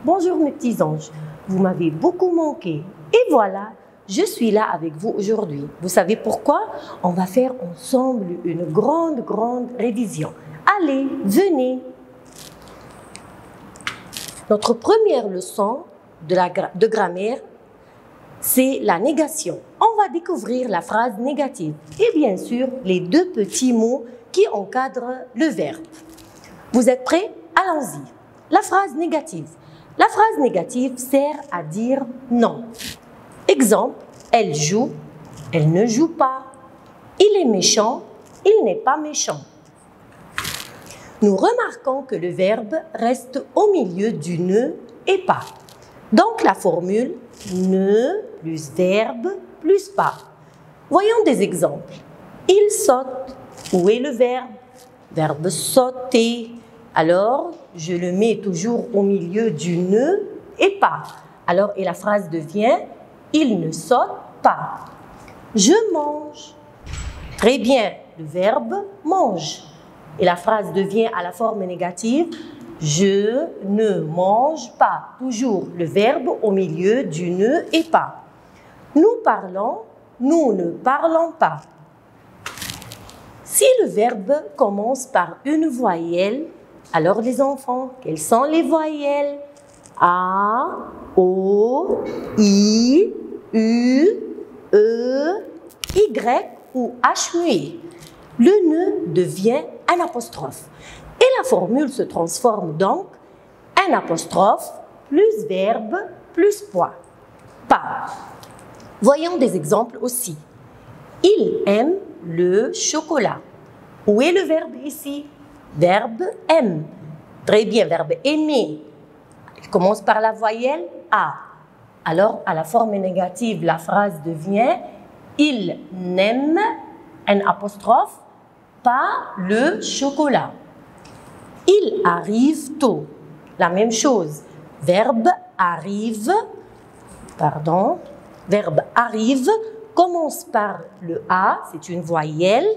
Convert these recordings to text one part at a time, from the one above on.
Bonjour mes petits anges, vous m'avez beaucoup manqué. Et voilà, je suis là avec vous aujourd'hui. Vous savez pourquoi? On va faire ensemble une grande révision. Allez, venez. Notre première leçon de grammaire, c'est la négation. On va découvrir la phrase négative et bien sûr les deux petits mots qui encadrent le verbe. Vous êtes prêts? Allons-y. La phrase négative. La phrase négative sert à dire non. Exemple, elle joue, elle ne joue pas. Il est méchant, il n'est pas méchant. Nous remarquons que le verbe reste au milieu du ne et pas. Donc la formule ne plus verbe plus pas. Voyons des exemples. Il saute. Où est le verbe? Verbe sauter. Alors, je le mets toujours au milieu du ne et pas. Alors, et la phrase devient il ne saute pas. Je mange. Très bien, le verbe mange. Et la phrase devient à la forme négative je ne mange pas. Toujours le verbe au milieu du ne et pas. Nous parlons, nous ne parlons pas. Si le verbe commence par une voyelle, alors les enfants, quelles sont les voyelles? A, O, I, U, E, Y ou H muet. Le ne devient un apostrophe. Et la formule se transforme donc un apostrophe plus verbe plus pas. Voyons des exemples aussi. Il aime le chocolat. Où est le verbe ici? Verbe aime. Très bien, verbe aimer. Il commence par la voyelle A. Alors, à la forme négative, la phrase devient il n'aime, un apostrophe, pas le chocolat. Il arrive tôt. La même chose. Verbe arrive, verbe arrive commence par le A, c'est une voyelle.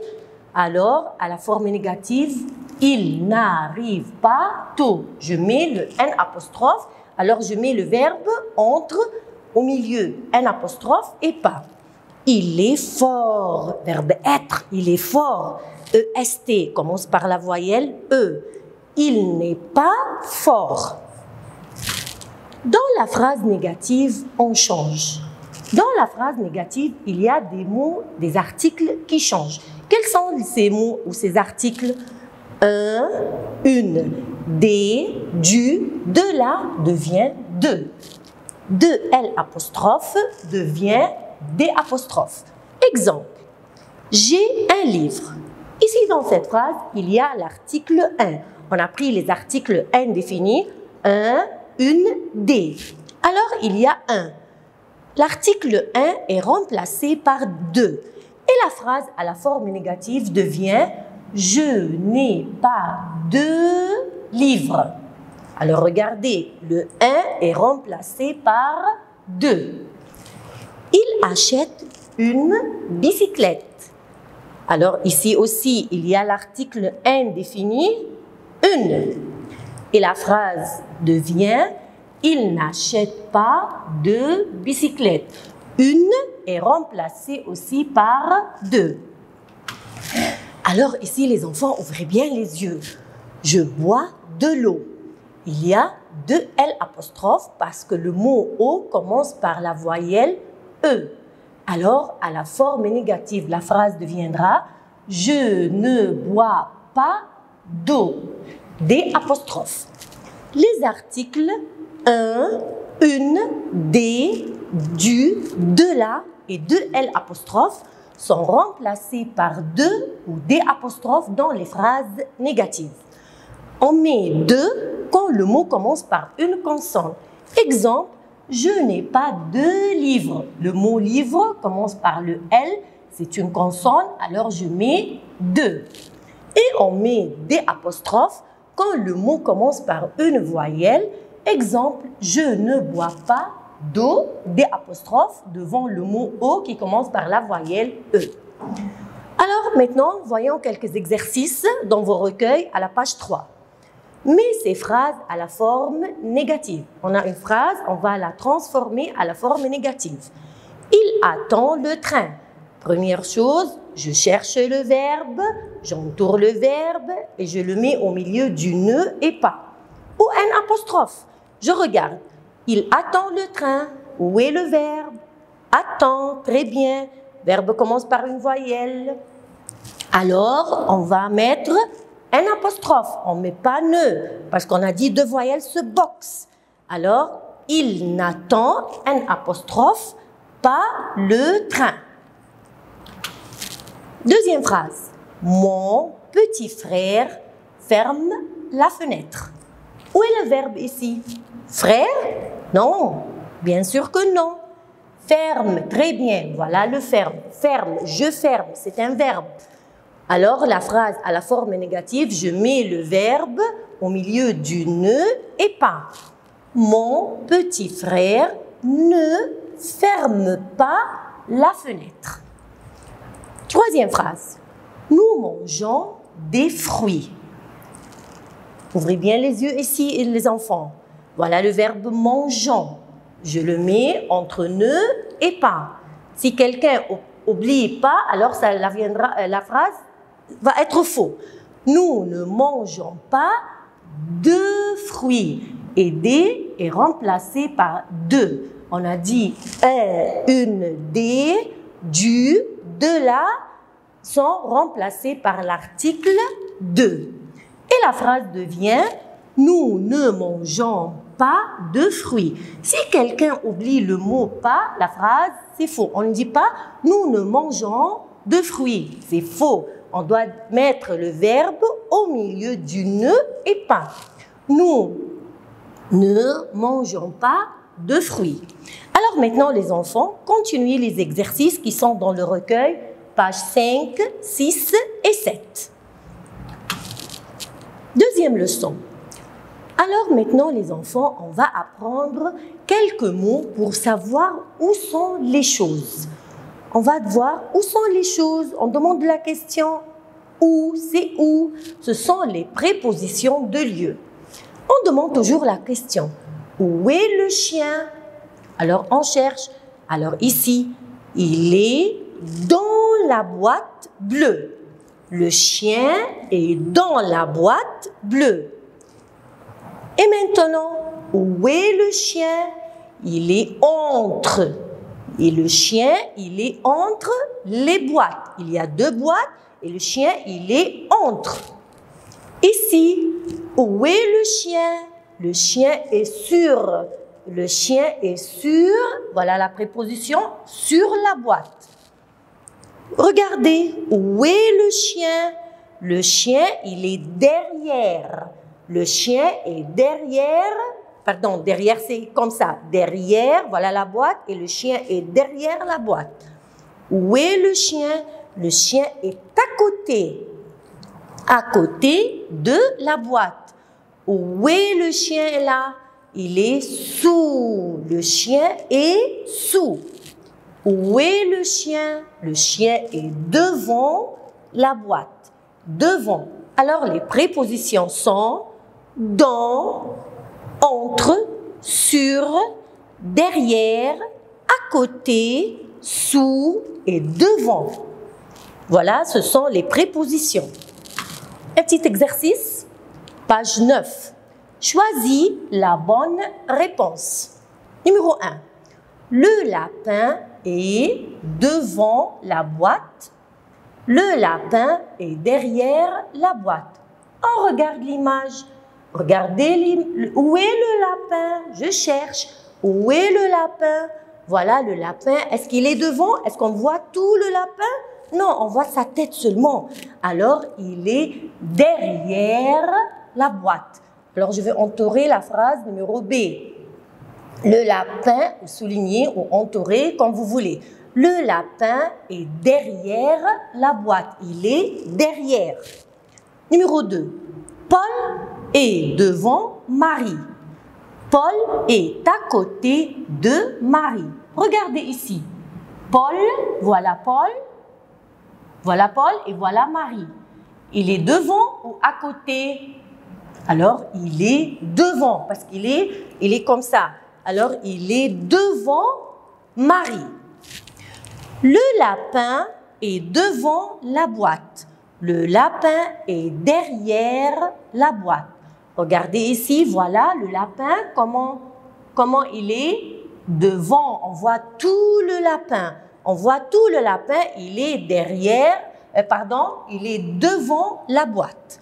Alors, à la forme négative, il n'arrive pas tôt. Je mets le N apostrophe, alors je mets le verbe au milieu, N apostrophe et pas. Il est fort, verbe être, il est fort. EST commence par la voyelle E. Il n'est pas fort. Dans la phrase négative, on change. Dans la phrase négative, il y a des mots, des articles qui changent. Quels sont ces mots ou ces articles? Un, une, des, du, de la devient de. De L apostrophe devient des apostrophes. Exemple, j'ai un livre. Ici, dans cette phrase, il y a l'article un. On a pris les articles indéfinis, un, une, des. Alors, il y a un. L'article 1 est remplacé par 2. Et la phrase à la forme négative devient « Je n'ai pas de livre ». Alors regardez, le 1 est remplacé par 2. Il achète une bicyclette. Alors ici aussi, il y a l'article indéfini « une ». Et la phrase devient « Il n'achète pas de bicyclette ». Une est remplacée aussi par 2. Alors ici, les enfants, ouvrez bien les yeux. Je bois de l'eau. Il y a 2 L apostrophes parce que le mot eau commence par la voyelle E. Alors, à la forme négative, la phrase deviendra « Je ne bois pas d'eau ». Des apostrophes. Les articles un, une, des, du, de la et 2 L apostrophes sont remplacés par 2 ou des apostrophes dans les phrases négatives. On met 2 quand le mot commence par une consonne. Exemple, je n'ai pas de livre. Le mot livre commence par le L, c'est une consonne, alors je mets 2. Et on met des apostrophes quand le mot commence par une voyelle. Exemple, je ne bois pas d'eau, des apostrophes devant le mot eau qui commence par la voyelle E. Alors maintenant, voyons quelques exercices dans vos recueils à la page 3. met ces phrases à la forme négative. On a une phrase, on va la transformer à la forme négative. Il attend le train. Première chose, je cherche le verbe, j'entoure le verbe et je le mets au milieu du ne et pas. Ou un apostrophe. Je regarde. Il attend le train. Où est le verbe? Attend, très bien. Verbe commence par une voyelle. Alors, on va mettre un apostrophe. On ne met pas ne, parce qu'on a dit deux voyelles se boxent. Alors, il n'attend un apostrophe pas le train. Deuxième phrase. Mon petit frère ferme la fenêtre. Où est le verbe ici? Frère? Non, bien sûr que non. Ferme, très bien, voilà le verbe. Ferme, je ferme, c'est un verbe. Alors, la phrase à la forme négative, je mets le verbe au milieu du ne et pas. Mon petit frère ne ferme pas la fenêtre. Troisième phrase. Nous mangeons des fruits. Ouvrez bien les yeux ici, les enfants. Voilà le verbe mangeons. Je le mets entre ne et pas. Si quelqu'un oublie pas, alors la phrase va être faux. Nous ne mangeons pas de fruits. Et des est remplacé par de. On a dit un, une, des, du, de la sont remplacés par l'article de. Et la phrase devient « Nous ne mangeons pas de fruits ». Si quelqu'un oublie le mot « pas », la phrase, c'est faux. On ne dit pas « Nous ne mangeons de fruits ». C'est faux. On doit mettre le verbe au milieu du « ne » et « pas ». Nous ne mangeons pas de fruits. Alors maintenant, les enfants, continuez les exercices qui sont dans le recueil, pages 5, 6 et 7. Deuxième leçon. Alors maintenant, les enfants, on va apprendre quelques mots pour savoir où sont les choses. On va voir où sont les choses. On demande la question où, c'est où. Ce sont les prépositions de lieu. On demande toujours la question où est le chien? Alors on cherche. Alors ici, il est dans la boîte bleue. Le chien est dans la boîte bleue. Et maintenant, où est le chien? Il est entre. Et le chien, il est entre les boîtes. Il y a deux boîtes et le chien, il est entre. Ici, où est le chien? Le chien est sur. Le chien est sur, voilà la préposition, sur la boîte. Regardez, où est le chien? Le chien, il est derrière. Le chien est derrière, pardon, derrière c'est comme ça, derrière, voilà la boîte, et le chien est derrière la boîte. Où est le chien? Le chien est à côté de la boîte. Où est le chien là? Il est sous. Le chien est sous. Où est le chien? Le chien est devant la boîte. Devant. Alors, les prépositions sont dans, entre, sur, derrière, à côté, sous et devant. Voilà, ce sont les prépositions. Un petit exercice, page 9. Choisis la bonne réponse. Numéro 1. Le lapin est devant la boîte. Le lapin est derrière la boîte. On regarde l'image. Regardez où est le lapin? Je cherche. Où est le lapin? Voilà le lapin. Est-ce qu'il est devant? Est-ce qu'on voit tout le lapin? Non, on voit sa tête seulement. Alors, il est derrière la boîte. Alors, je vais entourer la phrase numéro B. Le lapin, souligné ou entouré, comme vous voulez. Le lapin est derrière la boîte. Il est derrière. Numéro 2. Paul est devant Marie. Paul est à côté de Marie. Regardez ici. Paul, voilà Paul. Voilà Paul et voilà Marie. Il est devant ou à côté? Alors, il est devant, parce qu'il est comme ça. Alors, il est devant Marie. Le lapin est devant la boîte. Le lapin est derrière la boîte. Regardez ici, voilà le lapin, comment il est devant. On voit tout le lapin. On voit tout le lapin, il est il est devant la boîte.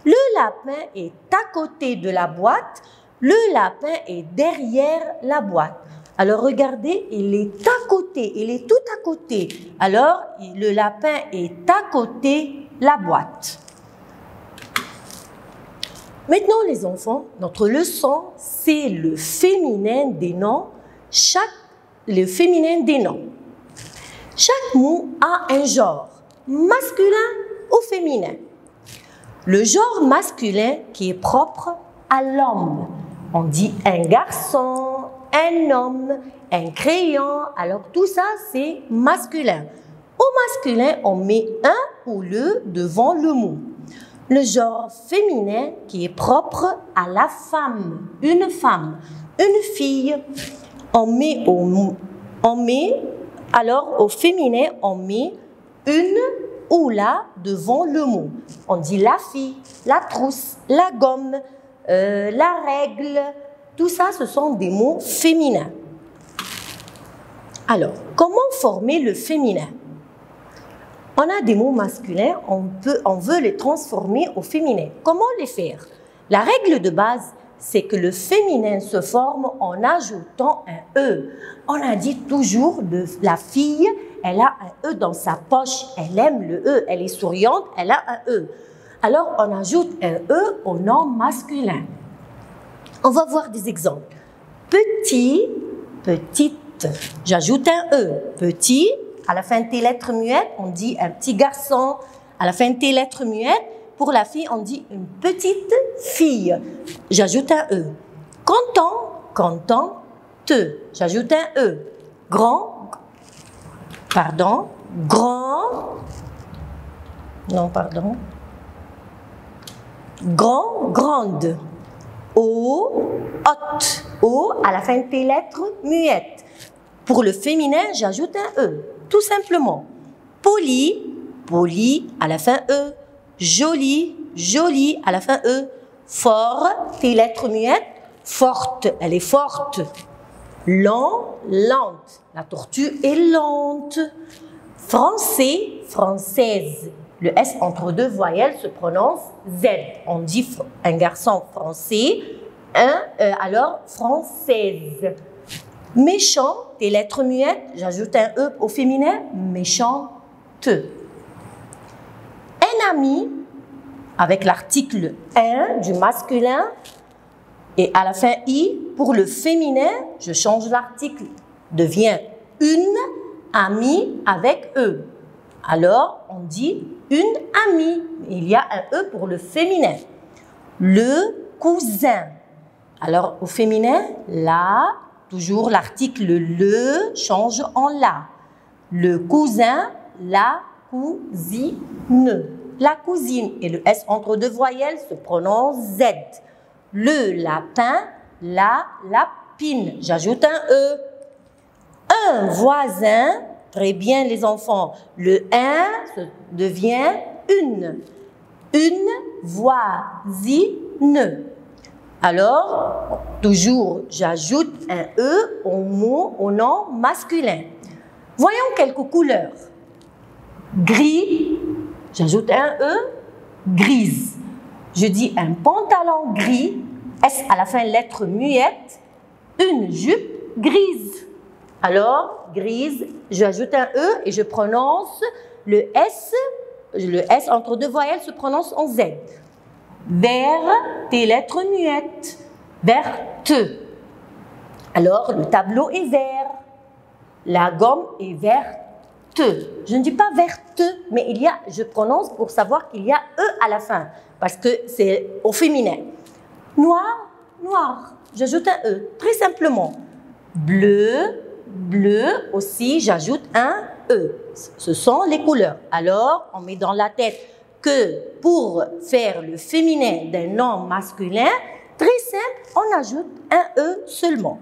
Le lapin est à côté de la boîte. Le lapin est derrière la boîte. Alors regardez, il est à côté, il est tout à côté. Alors le lapin est à côté de la boîte. Maintenant les enfants, notre leçon, c'est le féminin des noms. Le féminin des noms. Chaque mot a un genre, masculin ou féminin. Le genre masculin qui est propre à l'homme. On dit un garçon, un homme, un crayon. Alors tout ça, c'est masculin. Au masculin, on met un ou le devant le mot. Le genre féminin qui est propre à la femme, une fille. Alors au féminin, on met une ou la devant le mot. On dit la fille, la trousse, la gomme, la règle. Tout ça, ce sont des mots féminins. Alors, comment former le féminin? On a des mots masculins, on veut les transformer au féminin. Comment les faire? La règle de base, c'est que le féminin se forme en ajoutant un E. On a dit toujours de la fille, elle a un E dans sa poche, elle aime le E, elle est souriante, elle a un E. Alors, on ajoute un E au nom masculin. On va voir des exemples. Petit, petite, j'ajoute un E. Petit, à la fin de tes lettres muettes, on dit un petit garçon. À la fin de tes lettres muettes, pour la fille, on dit une petite fille. J'ajoute un E. Content, contente, j'ajoute un E. Grand, grand, grande. Haute, à la fin de tes lettres muettes. Pour le féminin, j'ajoute un E, tout simplement. Poli, à la fin E. Joli, à la fin E. Fort, tes lettres muettes. Forte, elle est forte. Lent, lente. La tortue est lente. Français, française. Le S entre deux voyelles se prononce Z. On dit un garçon français, alors française. Méchant, tes lettres muettes, j'ajoute un E au féminin, méchante. Un ami, avec l'article un du masculin, et à la fin I, pour le féminin, je change l'article, devient une amie avec E. Alors, on dit une amie. Il y a un E pour le féminin. Le cousin. Alors, au féminin, là, toujours l'article le change en la. Le cousin, la cousine. La cousine et le S entre deux voyelles se prononce Z. Le lapin, la lapine. J'ajoute un E. Un voisin. Très bien les enfants, le 1 devient une voisine. Alors, toujours, j'ajoute un E au nom masculin. Voyons quelques couleurs. Gris, j'ajoute un E, grise. Je dis un pantalon gris, S à la fin lettre muette, une jupe grise. Alors, grise, j'ajoute un E et je prononce le S entre deux voyelles se prononce en Z. Vert, tes lettres muettes, verte. Alors, le tableau est vert, la gomme est verte. Je ne dis pas verte, mais je prononce pour savoir qu'il y a E à la fin, parce que c'est au féminin. Noir, noir, j'ajoute un E, très simplement. Bleu, bleu aussi, j'ajoute un E. Ce sont les couleurs. Alors, on met dans la tête que pour faire le féminin d'un nom masculin, très simple, on ajoute un E seulement.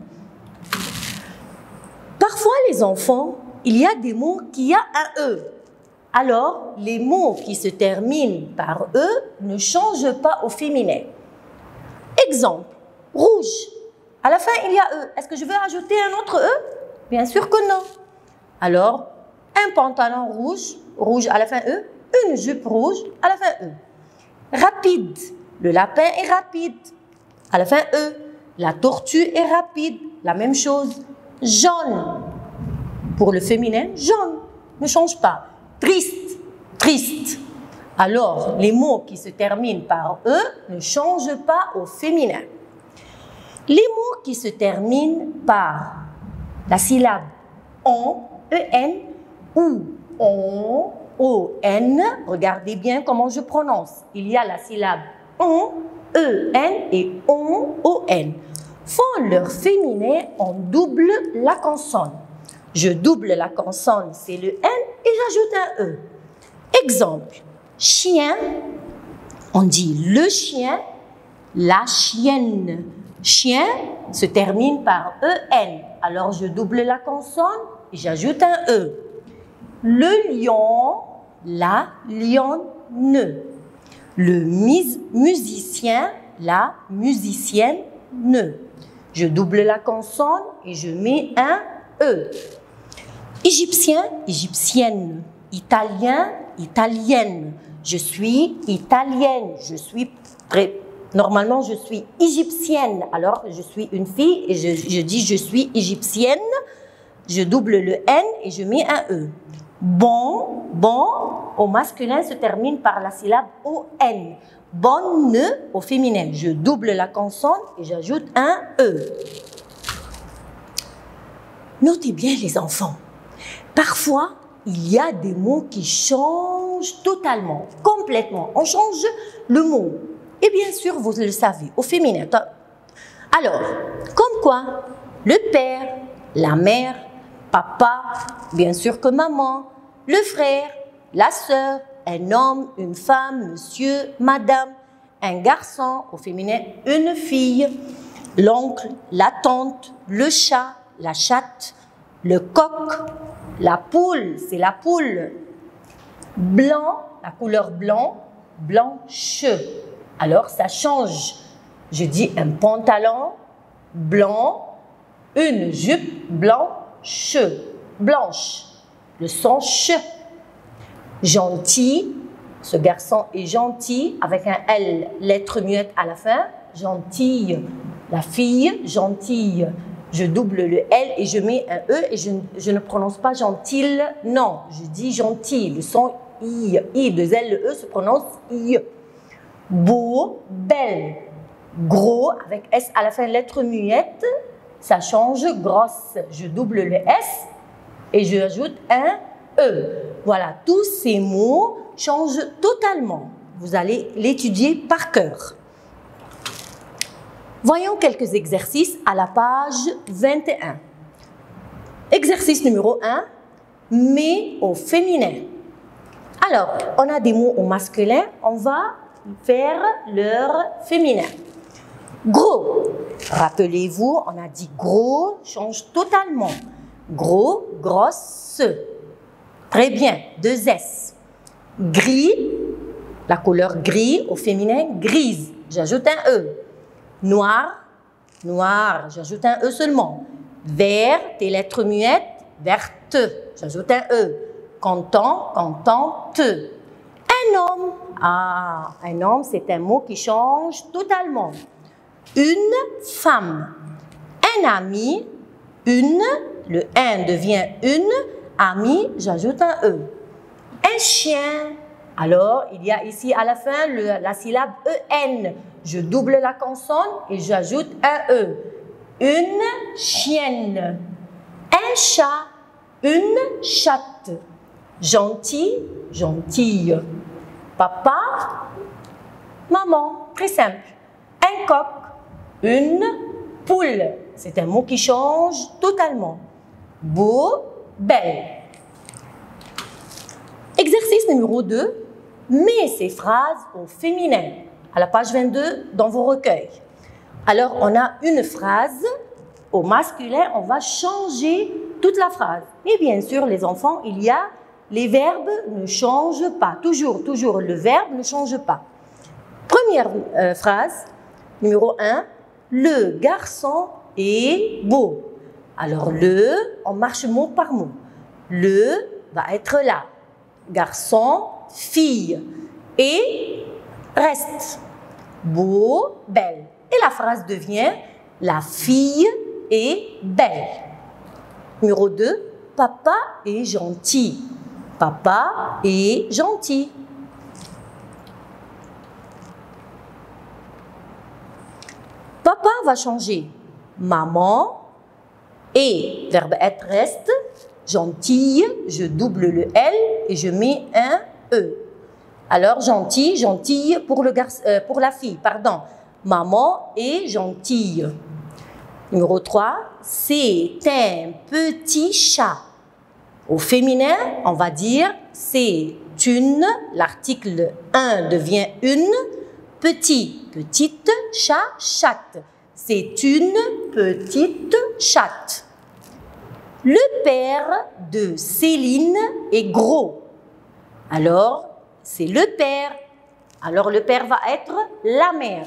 Parfois, les enfants, il y a des mots qui ont un E. Alors, les mots qui se terminent par E ne changent pas au féminin. Exemple, rouge. À la fin, il y a E. Est-ce que je vais ajouter un autre E? Bien sûr que non. Alors, un pantalon rouge, rouge à la fin E, une jupe rouge à la fin E. Rapide. Le lapin est rapide. À la fin E. La tortue est rapide. La même chose. Jaune. Pour le féminin, jaune. Ne change pas. Triste. Triste. Alors, les mots qui se terminent par E ne changent pas au féminin. Les mots qui se terminent par la syllabe on, en ou on, on, regardez bien comment je prononce. Il y a la syllabe on, en et on, font leur féminin, on double la consonne. Je double la consonne, c'est le N et j'ajoute un E. Exemple, chien, on dit le chien, la chienne. Chien se termine par EN, alors je double la consonne et j'ajoute un E. Le lion, la lionne. Le musicien, la musicienne. Je double la consonne et je mets un E. Égyptien, égyptienne. Italien, italienne. Je suis italienne. Normalement, je suis égyptienne. Alors, je suis une fille et je dis je suis égyptienne. Je double le N et je mets un E. Bon, bon, au masculin se termine par la syllabe ON. Bonne au féminin. Je double la consonne et j'ajoute un E. Notez bien les enfants. Parfois, il y a des mots qui changent totalement, complètement. On change le mot. Et bien sûr, vous le savez, au féminin. Alors, comme quoi, le père, la mère, papa, bien sûr que maman, le frère, la sœur, un homme, une femme, monsieur, madame, un garçon, au féminin, une fille, l'oncle, la tante, le chat, la chatte, le coq, la poule, c'est la poule, blanc, la couleur blanc, blanche. Alors, ça change. Je dis un pantalon blanc, une jupe blanche, blanche. Le son ch. Gentil, ce garçon est gentil, avec un L, lettre muette à la fin. Gentille, la fille, gentille. Je double le L et je mets un E et je ne prononce pas gentil, non. Je dis gentil, le son I, deux L, le E se prononce I. Beau, belle, gros, avec S à la fin, lettre muette, ça change, grosse. Je double le S et je ajoute un E. Voilà, tous ces mots changent totalement. Vous allez l'étudier par cœur. Voyons quelques exercices à la page 21. Exercice numéro 1, mais au féminin. Alors, on a des mots au masculin, on va faire leur féminin. Gros, rappelez-vous, on a dit gros, change totalement. Gros, grosse. Très bien, 2 S. Gris, la couleur gris au féminin, grise. J'ajoute un E. Noir, noir, j'ajoute un E seulement. Vert, tes lettres muettes, verte. J'ajoute un E. Content, contente. Un homme, un homme, c'est un mot qui change totalement. Une femme, un ami, une, le un devient une, ami, j'ajoute un E. Un chien, alors il y a ici à la fin la syllabe EN. Je double la consonne et j'ajoute un E. Une chienne, un chat, une chatte. Gentil, gentille. Papa, maman, très simple. Un coq, une poule. C'est un mot qui change totalement. Beau, belle. Exercice numéro 2, met ces phrases au féminin, à la page 22 dans vos recueils. Alors, on a une phrase au masculin, on va changer toute la phrase. Et bien sûr, les enfants, il y a les verbes ne changent pas. Toujours, le verbe ne change pas. Première phrase, numéro 1, le garçon est beau. Alors, le, on marche mot par mot. Le va être là. Garçon, fille. Et reste. Beau, belle. Et la phrase devient la fille est belle. Numéro 2, papa est gentil. Papa est gentil. Papa va changer. Maman et verbe être reste. Gentille, je double le L et je mets un E. Alors, gentil, gentille pour la fille, pardon. Maman est gentille. Numéro 3, c'est un petit chat. Au féminin, on va dire c'est une, l'article 1 devient une, petit, petite, chat, chatte. C'est une petite chatte. Le père de Céline est gros. Alors, c'est le père. Alors, le père va être la mère.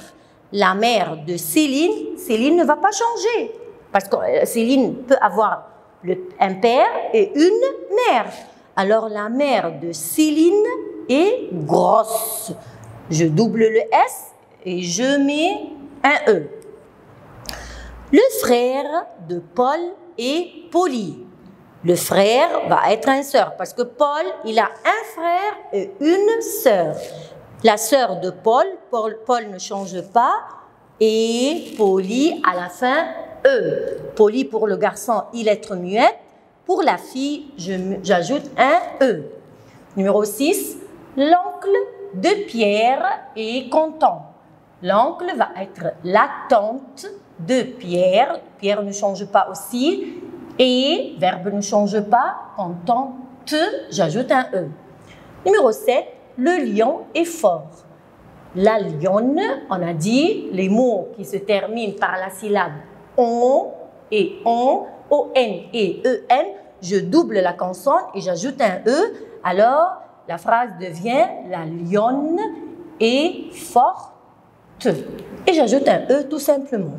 La mère de Céline, Céline ne va pas changer. Parce que Céline peut avoir un père et une mère. Alors, la mère de Céline est grosse. Je double le S et je mets un E. Le frère de Paul est poli. Le frère va être un sœur parce que Paul, il a un frère et une sœur. La sœur de Paul, Paul ne change pas, et poli à la fin, E. Poli pour le garçon, il est muette. Pour la fille, j'ajoute un E. Numéro 6, l'oncle de Pierre est content. L'oncle va être la tante de Pierre. Pierre ne change pas aussi. Et, verbe ne change pas, content, j'ajoute un E. Numéro 7, le lion est fort. La lionne, on a dit, les mots qui se terminent par la syllabe on et on et en, je double la consonne et j'ajoute un E. Alors, la phrase devient la lionne est forte. Et j'ajoute un E tout simplement.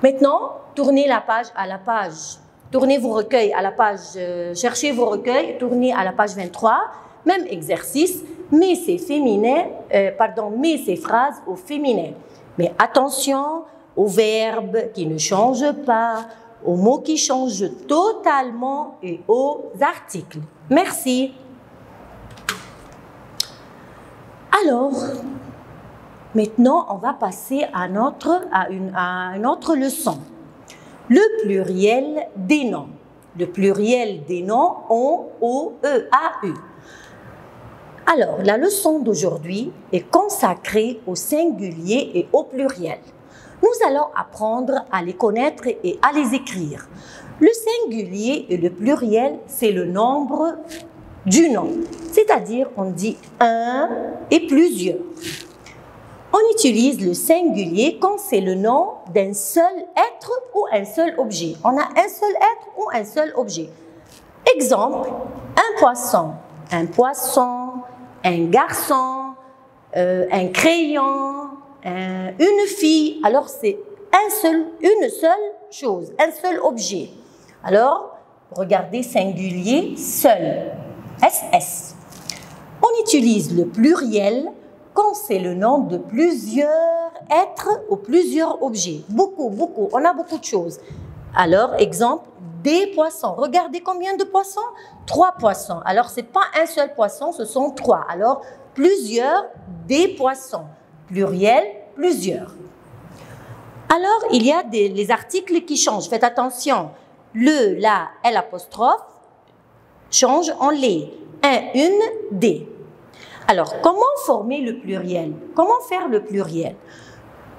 Maintenant, tournez la page à la page. Tournez vos recueils à la page, cherchez vos recueils, tournez à la page 23. Même exercice, mais c'est féminin, mais ces phrases au féminin. Mais attention aux verbes qui ne changent pas, aux mots qui changent totalement et aux articles. Merci. Alors, maintenant, on va passer à une autre leçon. Le pluriel des noms. Le pluriel des noms, on, o, e, a, u. Alors, la leçon d'aujourd'hui est consacrée au singulier et au pluriel. Nous allons apprendre à les connaître et à les écrire. Le singulier et le pluriel, c'est le nombre du nom. C'est-à-dire, on dit un et plusieurs. On utilise le singulier quand c'est le nom d'un seul être ou un seul objet. On a un seul être ou un seul objet. Exemple, un poisson, un garçon, un crayon, une fille. Alors, c'est une seule chose, un seul objet. Alors, regardez singulier, seul, SS. On utilise le pluriel quand c'est le nom de plusieurs êtres ou plusieurs objets. Beaucoup, on a beaucoup de choses. Alors, exemple, des poissons. Regardez combien de poissons? 3 poissons. Alors, ce n'est pas un seul poisson, ce sont 3. Alors, plusieurs, des poissons. Pluriel, plusieurs. Alors, il y a les articles qui changent. Faites attention. Le, la, l'apostrophe change en les. Un, une, des. Alors, comment former le pluriel? Comment faire le pluriel?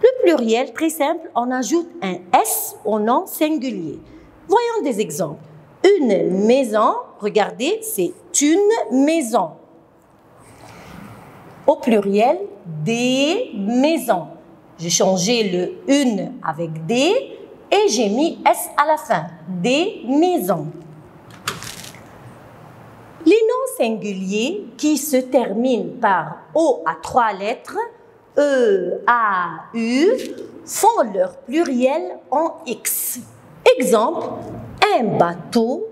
Le pluriel, très simple, on ajoute un S au nom singulier. Voyons des exemples. Une maison, regardez, c'est une maison. Au pluriel, des maisons. J'ai changé le une avec des et j'ai mis S à la fin. Des maisons. Les noms singuliers qui se terminent par O à 3 lettres, E, A, U, font leur pluriel en X. Exemple, un bateau,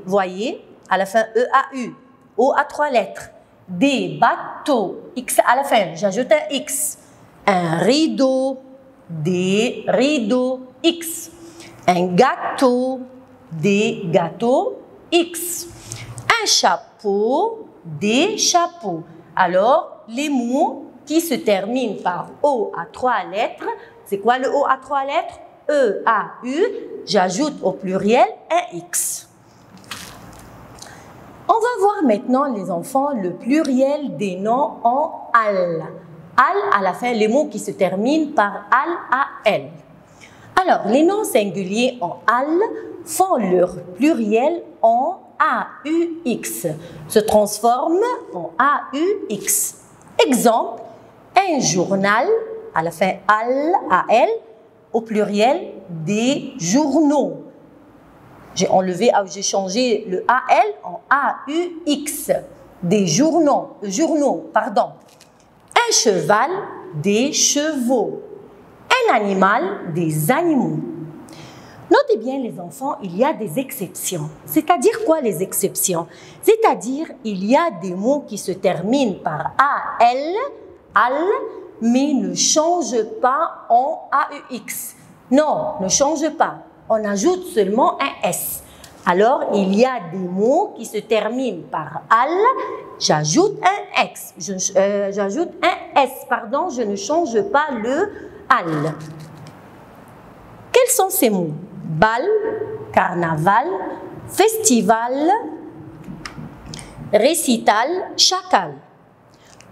voyez, à la fin E, A, U, O à 3 lettres. Des bateaux, X à la fin, j'ajoute un X. Un rideau, des rideaux, X. Un gâteau, des gâteaux, X. Un chapeau, des chapeaux. Alors, les mots qui se terminent par O à 3 lettres, c'est quoi le O à 3 lettres? E, A, U, j'ajoute au pluriel un X. On va voir maintenant, les enfants, le pluriel des noms en al. Al à la fin, les mots qui se terminent par al, a, l. Alors, les noms singuliers en al font leur pluriel en AUX, se transforment en AUX. Exemple, un journal, à la fin al, AL, au pluriel des journaux. J'ai changé le AL en AUX, des journaux, pardon. Un cheval, des chevaux. Un animal, des animaux. Notez bien les enfants, il y a des exceptions. C'est-à-dire quoi les exceptions? C'est-à-dire il y a des mots qui se terminent par AL, al, mais ne changent pas en AUX. Non, ne change pas. On ajoute seulement un S. Alors, il y a des mots qui se terminent par al, j'ajoute un X. J'ajoute un S, pardon, je ne change pas le al. Quels sont ces mots? Bal, carnaval, festival, récital, chacal.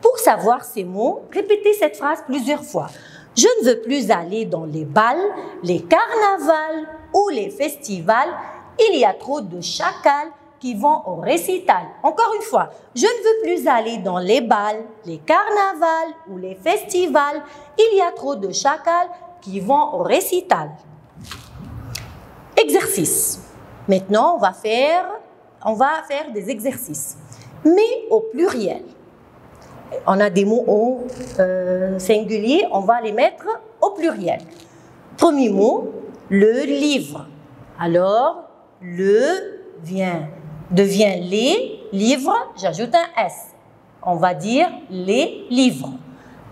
Pour savoir ces mots, répétez cette phrase plusieurs fois. Je ne veux plus aller dans les bals, les carnavals ou les festivals. Il y a trop de chacals qui vont au récital. Encore une fois, je ne veux plus aller dans les bals, les carnavals ou les festivals. Il y a trop de chacals qui vont au récital. Exercice. Maintenant, on va faire des exercices, mais au pluriel. On a des mots au singulier, on va les mettre au pluriel. Premier mot, le livre. Alors, le devient les livres, j'ajoute un S. On va dire les livres.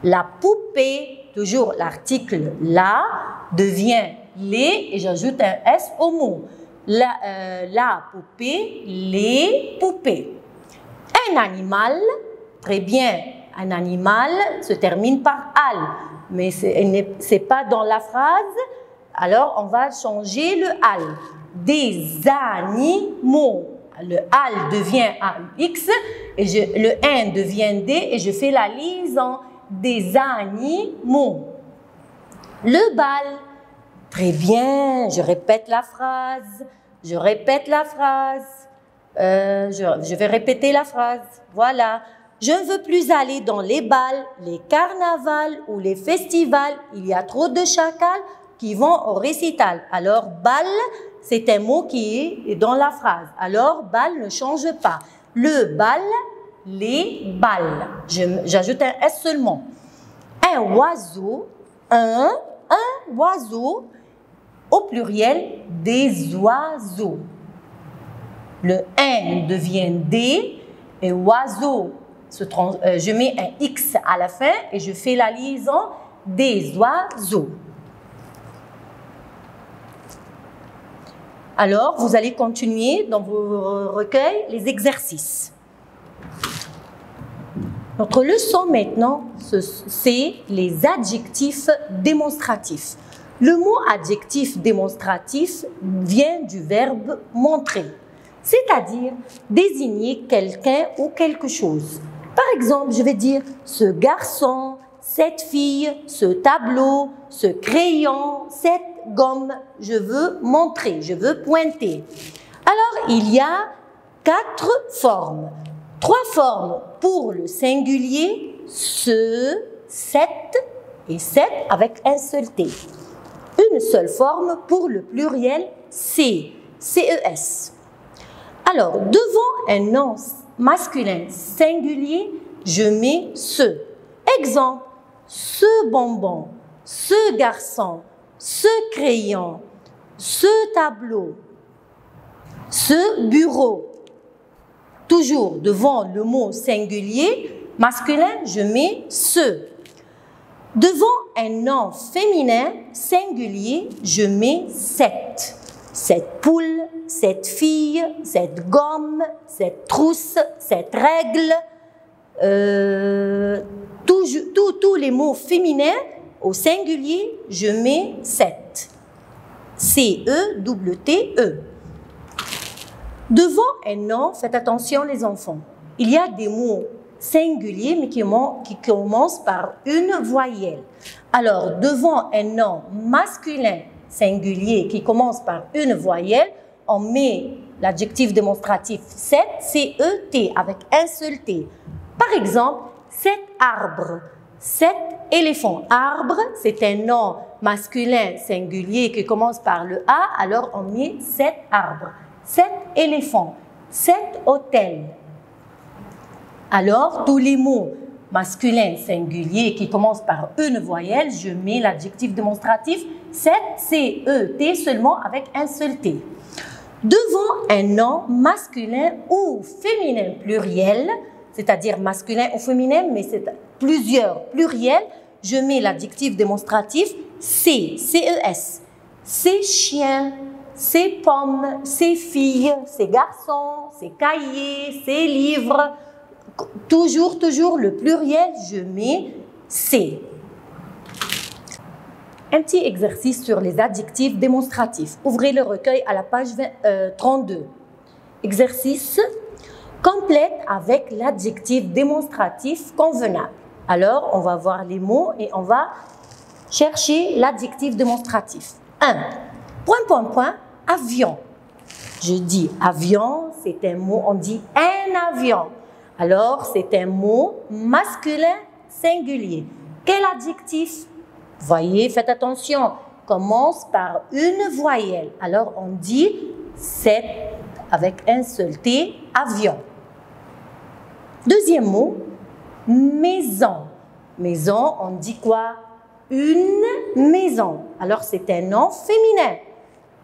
La poupée, toujours l'article la, devient les et j'ajoute un S au mot. La poupée, les poupées. Un animal, très bien, un animal se termine par al, mais c'est pas dans la phrase, alors on va changer le al. Des animaux, le al devient AUX, et le N devient D et je fais la liaison. Des animaux. Le bal, très bien, je répète la phrase, je vais répéter la phrase, voilà. Je ne veux plus aller dans les bals, les carnavals ou les festivals. Il y a trop de chacals qui vont au récital. Alors, bal, c'est un mot qui est dans la phrase. Alors, bal ne change pas. Le bal, les balles. J'ajoute un S seulement. Un oiseau, un oiseau, au pluriel, des oiseaux. Le N devient D et oiseau. Je mets un X à la fin et je fais la liaison des oiseaux. Alors, vous allez continuer dans vos recueils les exercices. Notre leçon maintenant, c'est les adjectifs démonstratifs. Le mot adjectif démonstratif vient du verbe montrer, c'est-à-dire désigner quelqu'un ou quelque chose. Par exemple, je vais dire ce garçon, cette fille, ce tableau, ce crayon, cette gomme. Je veux montrer, je veux pointer. Alors, il y a 4 formes. 3 formes pour le singulier, ce, cette et cette avec un seul T. Une seule forme pour le pluriel C, CES. Alors, devant un nom masculin singulier, je mets ce. Exemple, ce bonbon, ce garçon, ce crayon, ce tableau, ce bureau. Toujours devant le mot singulier masculin, je mets ce. Devant un nom féminin singulier, je mets cette. Cette poule, cette fille, cette gomme, cette trousse, cette règle. Tous les mots féminins au singulier, je mets cette. C-E-T-T-E. Devant un nom, faites attention les enfants, il y a des mots singuliers mais qui commencent par une voyelle. Alors, devant un nom masculin singulier qui commence par une voyelle, on met l'adjectif démonstratif cet, C-E-T, avec un seul T. Par exemple, cet arbre, cet éléphant. Arbre, c'est un nom masculin singulier qui commence par le A, alors on met cet arbre. Cet éléphant, cet hôtel. Alors, tous les mots masculins singuliers qui commencent par une voyelle, je mets l'adjectif démonstratif cet, C-E-T, seulement avec un seul T. Devant un nom masculin ou féminin pluriel, c'est-à-dire masculin ou féminin, mais c'est plusieurs pluriels, je mets l'adjectif démonstratif C, C-E-S. Ces chiens, ces pommes, ces filles, ces garçons, ces cahiers, ces livres. Toujours le pluriel, je mets C. Un petit exercice sur les adjectifs démonstratifs. Ouvrez le recueil à la page 32. Exercice, complète avec l'adjectif démonstratif convenable. Alors, on va voir les mots et on va chercher l'adjectif démonstratif. 1. Avion. Je dis avion, c'est un mot, on dit un avion. Alors, c'est un mot masculin singulier. Quel adjectif? Voyez, faites attention, commence par une voyelle. Alors, on dit c'est avec un seul T, avion. Deuxième mot, maison. Maison, on dit quoi? Une maison. Alors, c'est un nom féminin.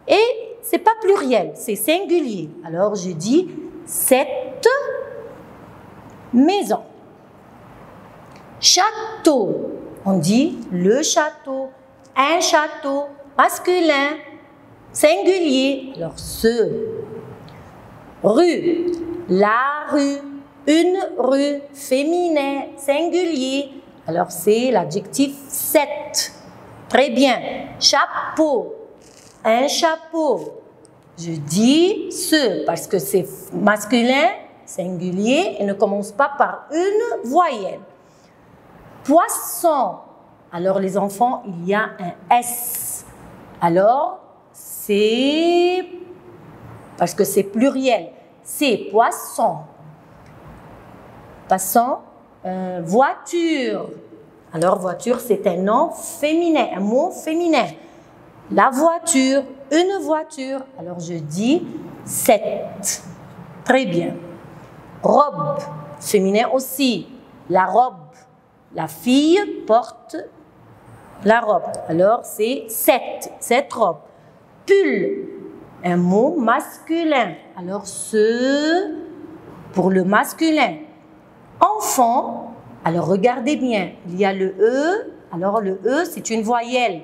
Et c'est pas pluriel, c'est singulier. Alors, je dis cette maison. Château. On dit le château, un château, masculin, singulier. Alors, ce. Rue. La rue. Une rue, féminin, singulier. Alors, c'est l'adjectif cette. Très bien. Chapeau. Un chapeau. Je dis ce parce que c'est masculin, singulier et ne commence pas par une voyelle. Poisson. Alors, les enfants, il y a un S. Alors, c'est parce que c'est pluriel. C'est poisson. Passons, voiture. Alors, voiture, c'est un nom féminin, un mot féminin. La voiture, une voiture. Alors, je dis cette. Très bien. Robe, féminin aussi. La robe. La fille porte la robe. Alors, c'est cette robe. Pull, un mot masculin. Alors, ce pour le masculin. Enfant, alors regardez bien, il y a le E. Alors, le E, c'est une voyelle.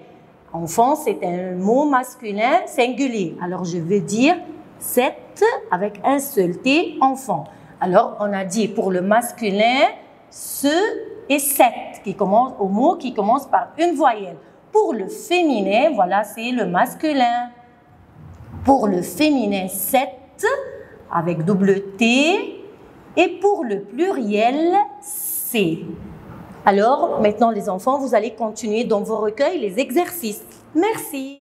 Enfant, c'est un mot masculin singulier. Alors, je vais dire cette avec un seul T, enfant. Alors, on a dit pour le masculin, ce et cette, qui commence au mot qui commence par une voyelle. Pour le féminin, voilà, c'est le masculin. Pour le féminin, cette, avec double T. Et pour le pluriel, C. Alors, maintenant les enfants, vous allez continuer dans vos recueils les exercices. Merci.